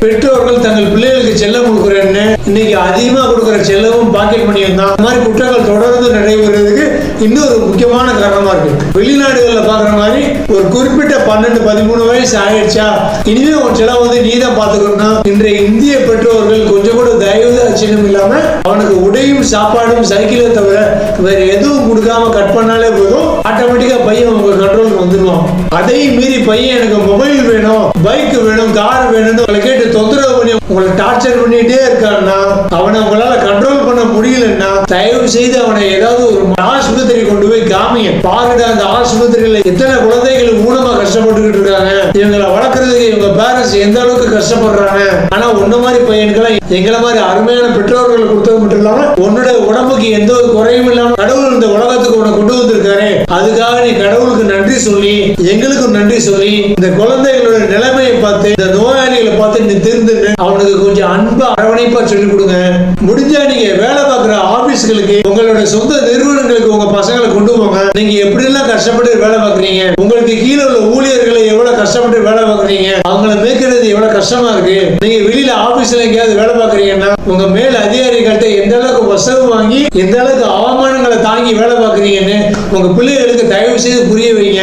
பெற்றோர்கள் தங்கள் பிள்ளைகளுக்கு செல்லம் கொடுக்குறேன்னு இன்னைக்கு அதிகமா கொடுக்குற செல்லமும் பாக்கெட் மணியும் தான். இந்த மாதிரி குற்றங்கள் தொடர்ந்து நடைபெறுவதற்கு இன்னொரு முக்கியமான காரணமா இருக்கு. வெளிநாடுகளில் பாக்குற மாதிரி ஒரு குறிப்பிட்ட 12-13 வயசு ஆயிடுச்சா இனிமே உன் செலவு வந்து நீ தான் பாத்துக்கணும். இன்றைய இந்திய பெற்றோர்கள் கொஞ்சம் கூட தயவு அச்சினம் இல்லாம அவனுக்கு உடையும் சாப்பாடும் சைக்கிளை தவிர வேற எதுவும் கொடுக்காம கட் பண்ணாலே போதும், ஆட்டோமேட்டிக்கா பையன் உங்க கண்ட்ரோலுக்கு வந்துடுவான். அதையும் மீறி பையன் எனக்கு மொபைல் வேணும், பைக் வேணும், கார் வேணும்னு உங்களை கேட்டு தொந்தரவு பண்ணி உங்களை டார்ச்சர் பண்ணிட்டே இருக்கான்னா அவனை உங்களால கண்ட்ரோல் பண்ண முடியலன்னா தயவு செய்து அவனை ஏதாவது ஒரு ஆஸ்பத்திரி கொண்டு போய் காமிங்க. பாருங்க அந்த ஆஸ்பத்திரியில எத்தனை குழந்தைகள் ஊனமா கஷ்டப்பட்டுக்கிட்டு இருக்காங்க, இவங்களை வளர்க்கறதுக்கு இவங்க பேரண்ட்ஸ் எந்த அளவுக்கு கஷ்டப்படுறாங்க. ஆனா உன்ன மாதிரி பையன்களை எங்களை மாதிரி அருமையான பெற்றோர்கள் கொடுத்தது மட்டும் இல்லாம உன்னோட உடம்புக்கு எந்த ஒரு குறையும் இல்லாம கடவுள் இந்த உலகத்துக்கு உன்னை கொண்டு வந்திருக்காரு. அதுக்காக நீ கடவுளுக்கு நன்றி சொல்லி எங்களுக்கும் நன்றி சொல்லி இந்த குழந்தைகளோட நிலைமையை பார்த்து இந்த நோயாளிகளை பார்த்து நீ திருந்து அவனுக்கு கொஞ்சம் அன்பா அரவணைப்பா சொல்லிக் கொடுங்க. முடிஞ்சா நீங்க வேலை பார்க்குற ஆபீஸ்களுக்கு உங்களோட சொந்த நிறுவனங்களுக்கு உங்க பசங்களை கொண்டு போங்க. நீங்க எப்படி எல்லாம் கஷ்டப்பட்டு வேலை பார்க்குறீங்க, உங்களுக்கு கீழே உள்ள ஊழியர்களை எவ்வளவு கஷ்டப்பட்டு வேலை பார்க்குறீங்க, அவங்களை மேய்க்கிறது எவ்வளவு கஷ்டமா இருக்கு. நீங்க வெளியில ஆபீஸ்ல எங்கேயாவது வேலை பார்க்குறீங்கன்னா உங்க மேல் அதிகாரிகள்ட்ட எந்த அளவுக்கு வசவு வாங்கி எந்த அளவுக்கு அவமானங்களை தாங்கி வேலை பார்க்குறீங்கன்னு உங்க பிள்ளைகளுக்கு தயவு செய்து புரிய வைங்க.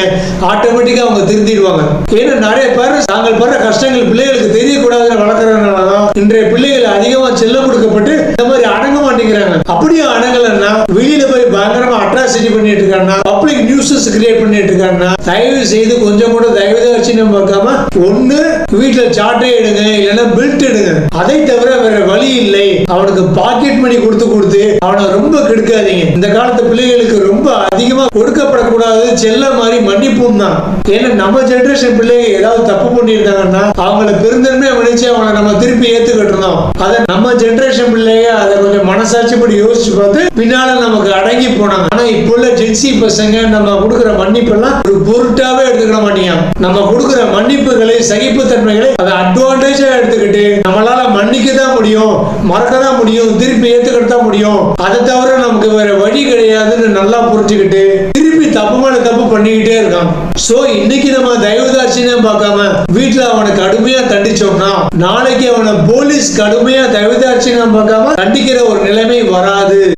ஆட்டோமேட்டிக்கா அவங்க திருந்திடுவாங்க. ஏன்னா நிறைய பேர் தாங்கள் படுற கஷ்டங்கள் பிள்ளைகளுக்கு தெரியக்கூடாதுன்னு வளர்க்கறதுனாலதான் இன்றைய பிள்ளைகள் அதிகமா செல்லம் கொடுக்கப்பட்டு இந்த மாதிரி அடங்க மாட்டேங்கிறாங்க. அப்படியே அடங்கலன்னா வெளியில போய் பயங்கரமா அட்ராசிட்டி பண்ணிட்டு இருக்காங்கன்னா பப்ளிக் நியூஸஸ் கிரியேட் பண்ணிட்டு இருக்காங்கன்னா தயவு செய்து கொஞ்சம் கூட தயவு வச்சு நம்ம பார்க்காம ஒண்ணு வீட்டுல சாட்டை எடுங்க, இல்லைன்னா பெல்ட் எடுங்க. அதை தவிர வேற வழி இல்லை. அவனுக்கு பாக்கெட் மணி கொடுத்து அவனை ரொம்ப கெடுக்காதீங்க. இந்த காலத்து பிள்ளைகளுக்கு ரொம்ப அதிகமா கொடுக்கப்படக்கூடாது செல்ல மாதிரி மன்னிப்பும் தான். ஏன்னா நம்ம ஜெனரேஷன் பிள்ளைங்க ஏதாவது தப்பு பண்ணியிருந்தாங்கன்னா அவங்கள பெருந்தன்மையா நினைச்சு அவனை நம்ம திருப்பி ஏத்துக்கிட்டோம். அதை நம்ம ஜெனரேஷன் பிள்ளைங்க அதை கொஞ்சம் மனசாட்சிப்படி யோசிச்சு பார்த்து பின்னால நமக்கு அடங்கி போனாங்க. ஆனா இப்போ உள்ள ஜென்சி பசங்க நம்ம கொடுக்குற மன்னிப்பு எல்லாம் ஒரு பொருட்டாவே எடுத்துக்கிட மாட்டீங்க. நம்ம கொடுக்குற மன்னிப்புகளை சகிப்புத்தன்மைகளை அதை அட்வான்டேஜா எடுத்துக்கிட்டு நம்மளால மன்னிக்க தான் முடியும், மறக்க தான் முடியும், திருப்பி ஏத்துக்கிட்டு தான் முடியும். அதை தவிர நமக்கு வேற வழி கிடையாதுன்னு நல்லா புரிஞ்சுக்கிட்டு திருப்பி தப்பு மேல தப்பு பண்ணிக்கிட்டே இருக்கான். சோ இன்னைக்கு நம்ம தயவுதாட்சியம் பார்க்காம வீட்டுல அவனை கடுமையா தண்டிச்சோம்னா நாளைக்கு அவனை போலீஸ் கடுமையா தயவுதாட்சியம் பார்க்காம தண்டிக்கிற ஒரு நிலைமை வராது.